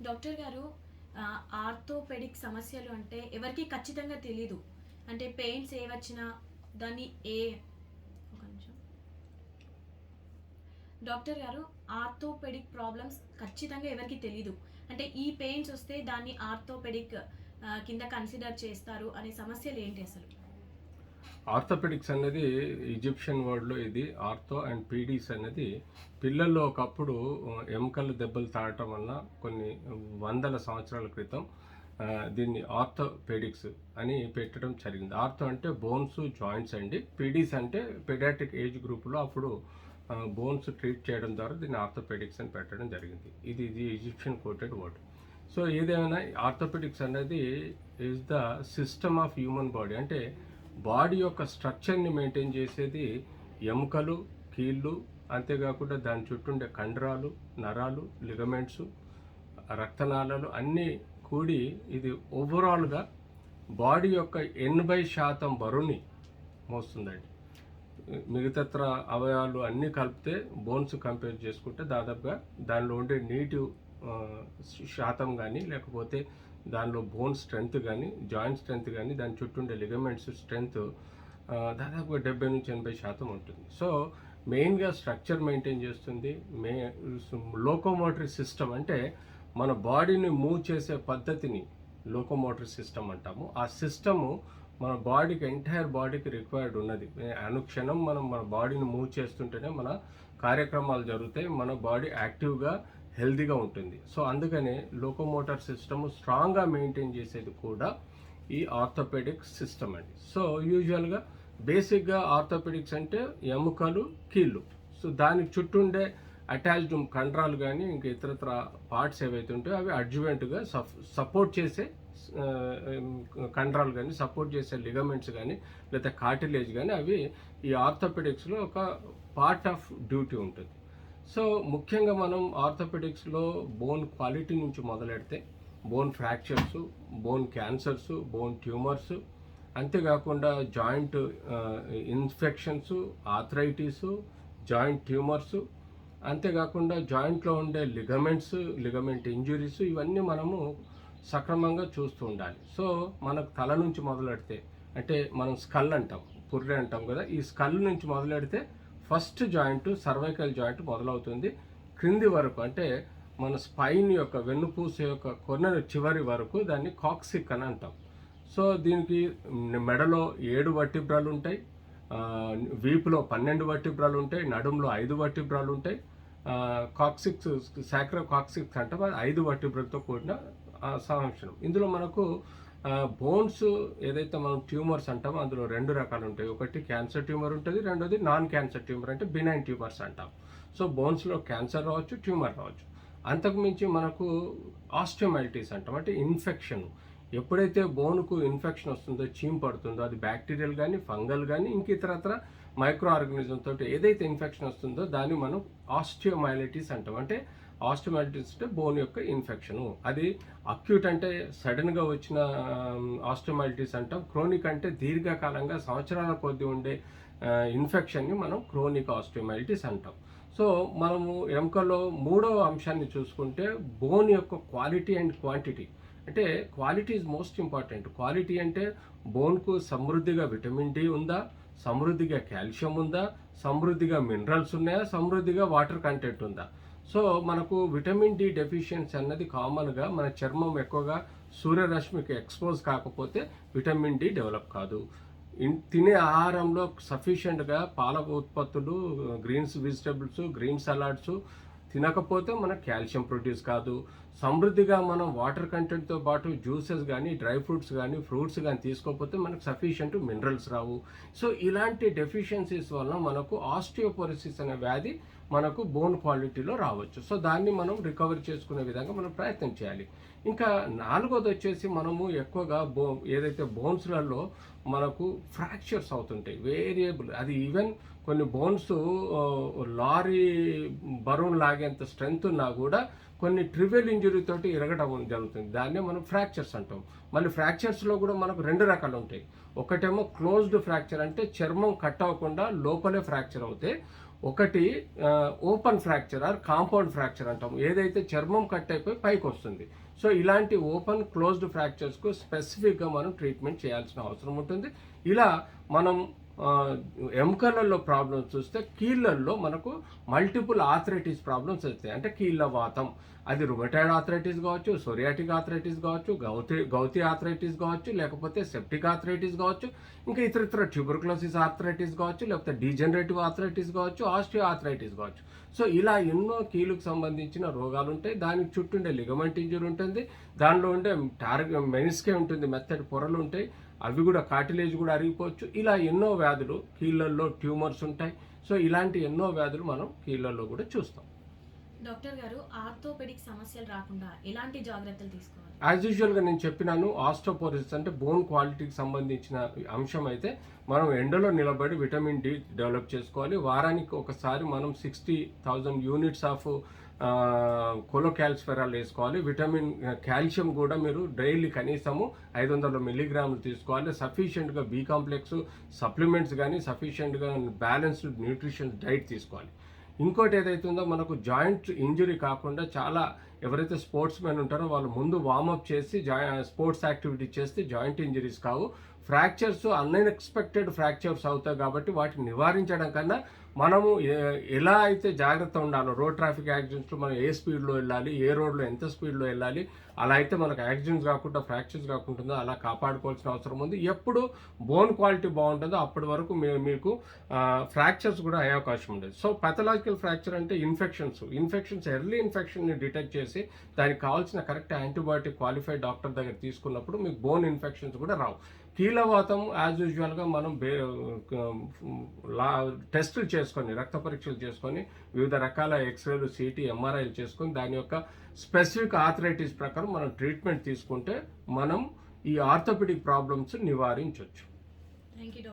Doctor గారు, orthopaedic సమస్యలు అంటే ఎవరికీ ఖచ్చితంగా తెలీదు. అంటే పెయిన్స్ ఏవచ్చినా దాన్ని ఒక నిమిషం. డాక్టర్ గారు, ఆర్థోపెడిక్ ప్రాబ్లమ్స్ ఖచ్చితంగా ఎవరికీ తెలీదు. అంటే ఈ పెయిన్స్ వస్తే దాన్ని ఆర్థోపెడిక్ కింద కన్సిడర్ చేస్తారు అనే సమస్యలు ఏంటి అసలు? ఆర్థోపెడిక్స్ అనేది ఈజిప్షియన్ వర్డ్లో ఇది ఆర్థో అండ్ పీడీస్ అనేది పిల్లల్లో ఒకప్పుడు ఎముకలు దెబ్బలు తాగటం వల్ల కొన్ని వందల సంవత్సరాల క్రితం దీన్ని ఆర్థోపెడిక్స్ అని పెట్టడం జరిగింది. ఆర్థో అంటే బోన్స్ జాయింట్స్ అండి, పీడీస్ అంటే పెడియాట్రిక్ ఏజ్ గ్రూప్లో అప్పుడు బోన్స్ ట్రీట్ చేయడం ద్వారా దీన్ని ఆర్థోపెడిక్స్ అని పెట్టడం జరిగింది. ఇది ఈజిప్షియన్ కోటెడ్ వర్డ్. సో ఏదేమైనా ఆర్థోపెడిక్స్ అనేది is the system of human body. అంటే బాడీ యొక్క స్ట్రక్చర్ని మెయింటైన్ చేసేది ఎముకలు, కీళ్ళు, అంతేకాకుండా దాని చుట్టూ ఉండే కండరాలు, నరాలు, లిగమెంట్స్, రక్తనాళాలు అన్నీ కూడి ఇది ఓవరాల్గా బాడీ యొక్క 80% బరువుని మోస్తుందండి. మిగతా అవయవాలు అన్నీ కలిపితే బోన్స్ కంపేర్ చేసుకుంటే దాదాపుగా దానిలో ఉండే నీటి శాతం కానీ, లేకపోతే దానిలో బోన్ స్ట్రెంగ్త్ కానీ, జాయింట్ స్ట్రెంగ్త్ కానీ, దాని చుట్టూ ఉండే లిగమెంట్స్ స్ట్రెంగ్త్ దాదాపుగా 70-80% ఉంటుంది. సో మెయిన్గా స్ట్రక్చర్ మెయింటైన్ చేస్తుంది. లోకోమోటరీ సిస్టమ్ అంటే మన బాడీని మూవ్ చేసే పద్ధతిని లోకోమోటరీ సిస్టమ్ అంటాము. ఆ సిస్టము మన బాడీకి ఎంటైర్ బాడీకి రిక్వైర్డ్ ఉన్నది. అనుక్షణం మనం మన బాడీని మూవ్ చేస్తుంటేనే మన కార్యక్రమాలు జరుగుతాయి, మన బాడీ యాక్టివ్గా హెల్తీగా ఉంటుంది. సో అందుకనే లోకోమోటర్ సిస్టమ్ స్ట్రాంగ్గా మెయింటైన్ చేసేది కూడా ఈ ఆర్థోపెడిక్ సిస్టమ్ అండి. సో యూజువల్గా బేసిక్గా ఆర్థోపెడిక్స్ అంటే ఎముకలు, కీళ్ళు. సో దానికి చుట్టూ ఉండే అటాచ్డ్ కండరాలు కానీ ఇంకా ఇతరత్ర పార్ట్స్ ఏవైతే ఉంటాయో అవి అడ్జువెంట్గా సపోర్ట్ చేసే కండరాలు కానీ, సపోర్ట్ చేసే లిగమెంట్స్ కానీ, లేదా కార్టిలేజ్ కానీ అవి ఈ ఆర్థోపెడిక్స్లో ఒక పార్ట్ ఆఫ్ డ్యూటీ ఉంటుంది. సో ముఖ్యంగా మనం ఆర్థోపెడిక్స్లో బోన్ క్వాలిటీ నుంచి మొదలెడితే bone fractures, bone cancers, bone tumours, అంతేకాకుండా joint infections, arthritis, joint tumours, అంతేకాకుండా జాయింట్లో ఉండే లిగమెంట్ ఇంజురీస్, ఇవన్నీ మనము సక్రమంగా చూస్తూ ఉండాలి. సో మనకు తల నుంచి మొదలెడితే అంటే మనం స్కల్ అంటాం, పుర్రె అంటాం కదా, ఈ స్కల్ నుంచి మొదలెడితే ఫస్ట్ జాయింట్ సర్వైకల్ జాయింట్ మొదలవుతుంది. క్రింది వరకు అంటే మన స్పైన్ యొక్క వెన్నుపూస యొక్క కొన చివరి వరకు దాన్ని కాక్సిక్ అని అంటాం. సో దీనికి మెడలో 7 వర్టిబ్రాలు ఉంటాయి, వీపులో 12 వర్టిబ్రాలు ఉంటాయి, నడుములో 5 వర్టిబ్రాలు ఉంటాయి. కాక్సిక్స్, సాక్రో కాక్సిక్స్ అంటే 5 వర్టిబ్రాలతో కూడిన సంవత్సరం. ఇందులో మనకు బోన్స్ ఏదైతే మనం ట్యూమర్స్ అంటామో అందులో 2 రకాలు ఉంటాయి. ఒకటి క్యాన్సర్ ట్యూమర్ ఉంటుంది, రెండోది నాన్ క్యాన్సర్ ట్యూమర్ అంటే బినైన్ ట్యూమర్స్ అంటాం. సో బోన్స్లో క్యాన్సర్ రావచ్చు, ట్యూమర్ రావచ్చు. అంతకుమించి మనకు ఆస్టియోమైటిస్ అంటాం, అంటే ఇన్ఫెక్షన్. ఎప్పుడైతే బోన్కు ఇన్ఫెక్షన్ వస్తుందో, చీమ్ పడుతుందో, అది బ్యాక్టీరియల్ కానీ, ఫంగల్ కానీ, ఇంక ఇతరత్ర మైక్రో ఆర్గానిజం తోటి ఏదైతే ఇన్ఫెక్షన్ వస్తుందో దాన్ని మనం ఆస్టియోమైలిటిస్ అంటాం. అంటే ఆస్టియోమైలిటిస్ అంటే బోన్ యొక్క ఇన్ఫెక్షను. అది అక్యూట్ అంటే సడన్గా వచ్చిన ఆస్టియోమైలిటిస్ అంటాం. క్రోనిక్ అంటే దీర్ఘకాలంగా సంవత్సరాల కొద్దీ ఉండే ఇన్ఫెక్షన్ని మనం క్రోనిక్ ఆస్టియోమైలిటిస్ అంటాం. సో మనము ఎముకలో 3వ అంశాన్ని చూసుకుంటే బోన్ యొక్క క్వాలిటీ అండ్ క్వాంటిటీ. అంటే quality is most important. Quality అంటే బోన్కు సమృద్ధిగా విటమిన్ డి ఉందా, సమృద్ధిగా కాల్షియం ఉందా, సమృద్ధిగా మినరల్స్ ఉన్నాయా, సమృద్ధిగా వాటర్ కంటెంట్ ఉందా. సో మనకు విటమిన్ డి డెఫిషియన్సీ అన్నది కామన్గా మన చర్మం ఎక్కువగా సూర్యరశ్మికి ఎక్స్పోజ్ కాకపోతే విటమిన్ డి డెవలప్ కాదు. తినే ఆహారంలో సఫిషియెంట్గా పాల ఉత్పత్తులు, గ్రీన్స్ వెజిటబుల్స్, గ్రీన్ సలాడ్స్ తినకపోతే మనకు కాల్షియం ప్రొడ్యూస్ కాదు. సమృద్ధిగా మనం వాటర్ కంటెంట్తో పాటు జ్యూసెస్ కానీ, డ్రై ఫ్రూట్స్ కానీ, ఫ్రూట్స్ కానీ తీసుకోకపోతే మనకు సఫిషియెంట్ మినరల్స్ రావు. సో ఇలాంటి డెఫిషియన్సీస్ వల్ల మనకు ఆస్టియోపోరోసిస్ అనే వ్యాధి మనకు బోన్ క్వాలిటీలో రావచ్చు. సో దాన్ని మనం రికవరీ చేసుకునే విధంగా మనం ప్రయత్నం చేయాలి. ఇంకా 4వది వచ్చేసి మనము ఎక్కువగా ఏదైతే బోన్స్లలో మనకు ఫ్రాక్చర్స్ అవుతుంటాయి వేరియబుల్. అది ఈవెన్ కొన్ని బోన్స్ లారీ బరువును లాగేంత స్ట్రెంగ్త్ ఉన్నా కూడా కొన్ని ట్రివియల్ ఇంజురీ తోటి ఇరగడం జరుగుతుంది. దాన్నే మనం ఫ్రాక్చర్స్ అంటాం. మళ్ళీ ఫ్రాక్చర్స్లో కూడా మనకు 2 రకాలు ఉంటాయి. ఒకటేమో క్లోజ్డ్ ఫ్రాక్చర్ అంటే చర్మం కట్ అవ్వకుండా లోపలే ఫ్రాక్చర్ అవుతాయి. ఒకటి open fracture or compound fracture అంటాం, ఏదైతే చర్మం కట్ అయిపోయి పైకి వస్తుంది. సో ఇలాంటి ఓపెన్ క్లోజ్డ్ ఫ్రాక్చర్స్కు స్పెసిఫిక్గా మనం ట్రీట్మెంట్ చేయాల్సిన అవసరం ఉంటుంది. ఇలా మనం ఎముకలలో ప్రాబ్లమ్స్ చూస్తే కీళ్ళల్లో మనకు మల్టిపుల్ ఆర్థరైటిస్ ప్రాబ్లమ్స్ వస్తాయి. అంటే కీళ్ళ వాతం, అది రుమటాయిడ్ ఆర్థరైటిస్ కావచ్చు, సోరియాటిక్ ఆర్థరైటిస్ కావచ్చు, గౌతి ఆర్థరైటిస్ కావచ్చు, లేకపోతే సెప్టిక్ ఆర్థరైటిస్ కావచ్చు, ఇంకా ఇతర ట్యూబర్కులోసిస్ ఆర్థరైటిస్ కావచ్చు, లేకపోతే డీజనరేటివ్ ఆర్థరైటిస్ కావచ్చు, ఆస్టియో ఆర్థరైటిస్ కావచ్చు. సో ఇలా ఎన్నో కీలుకు సంబంధించిన రోగాలు ఉంటాయి. దానికి చుట్టూ ఉండే లిగమెంట్ ఇంజరీ ఉంటుంది, దానిలో ఉండే మెనిస్కే ఉంటుంది, మెత్తటి పొరలు ఉంటాయి, అవి కూడా కార్టిలేజ్ కూడా అరిగిపోవచ్చు. ఇలా ఎన్నో వ్యాధులు, కీళ్ళల్లో ట్యూమర్స్ ఉంటాయి. సో ఇలాంటి ఎన్నో వ్యాధులు మనం కీళ్ళల్లో కూడా చూస్తాం. డాక్టర్ గారు, ఆర్థోపెడిక్ సమస్యలు రాకుండా ఎలాంటి జాగ్రత్తలు తీసుకోవాలి? యాజ్ యూజువల్గా నేను చెప్పినాను, ఆస్టోపోరోసిస్ అంటే బోన్ క్వాలిటీకి సంబంధించిన అంశం అయితే మనం ఎండలో నిలబడి విటమిన్ డి డెవలప్ చేసుకోవాలి. వారానికి ఒకసారి మనం 60,000 యూనిట్స్ ఆఫ్ కొలోకాల్సిఫెరాల్ వేసుకోవాలి. విటమిన్ కాల్షియం కూడా మీరు డైలీ కనీసము 500 మిల్లీగ్రాములు తీసుకోవాలి. సఫిషియెంట్గా బి కాంప్లెక్స్ సప్లిమెంట్స్ కానీ సఫిషియెంట్గా బ్యాలెన్స్డ్ న్యూట్రిషన్ డైట్ తీసుకోవాలి. ఇంకోటి ఏదైతే ఉందో, మనకు జాయింట్ ఇంజరీ కాకుండా చాలా ఎవరైతే స్పోర్ట్స్ మెన్ ఉంటారో వాళ్ళు ముందు వార్మప్ చేసి స్పోర్ట్స్ యాక్టివిటీ చేస్తే జాయింట్ ఇంజరీస్ కావు. ఫ్రాక్చర్స్ అన్ఎక్స్పెక్టెడ్ ఫ్రాక్చర్స్ అవుతాయి కాబట్టి వాటిని నివారించడం కన్నా మనము ఎలా అయితే జాగ్రత్త ఉండాలో, రోడ్ ట్రాఫిక్ యాక్సిడెంట్స్లో మనం ఏ స్పీడ్లో వెళ్ళాలి, ఏ రోడ్లో ఎంత స్పీడ్లో వెళ్ళాలి, అలా అయితే మనకు యాక్సిడెంట్స్ కాకుండా ఫ్రాక్చర్స్ కాకుండా అలా కాపాడుకోవాల్సిన అవసరం ఉంది. ఎప్పుడు బోన్ క్వాలిటీ బాగుంటుందో అప్పటి వరకు మీకు ఫ్రాక్చర్స్ కూడా అయ్యే అవకాశం ఉండదు. సో పెథలాజికల్ ఫ్రాక్చర్ అంటే ఇన్ఫెక్షన్స్ ఎర్లీ ఇన్ఫెక్షన్ని డిటెక్ట్ చేసి దానికి కావాల్సిన కరెక్ట్ యాంటీబయాటిక్ క్వాలిఫైడ్ డాక్టర్ దగ్గర తీసుకున్నప్పుడు మీకు బోన్ ఇన్ఫెక్షన్స్ కూడా రావు. కీళ్ళవాతం యాజ్ యూజువల్గా మనం టెస్టులు చేసుకొని, రక్త పరీక్షలు చేసుకొని, వివిధ రకాల ఎక్స్రేలు, సిటీ, ఎంఆర్ఐలు చేసుకొని దాని యొక్క స్పెసిఫిక్ ఆర్థరైటిస్ ప్రకారం మనం ట్రీట్మెంట్ తీసుకుంటే మనం ఈ ఆర్థోపెడిక్ ప్రాబ్లమ్స్ నివారించవచ్చు. Thank you.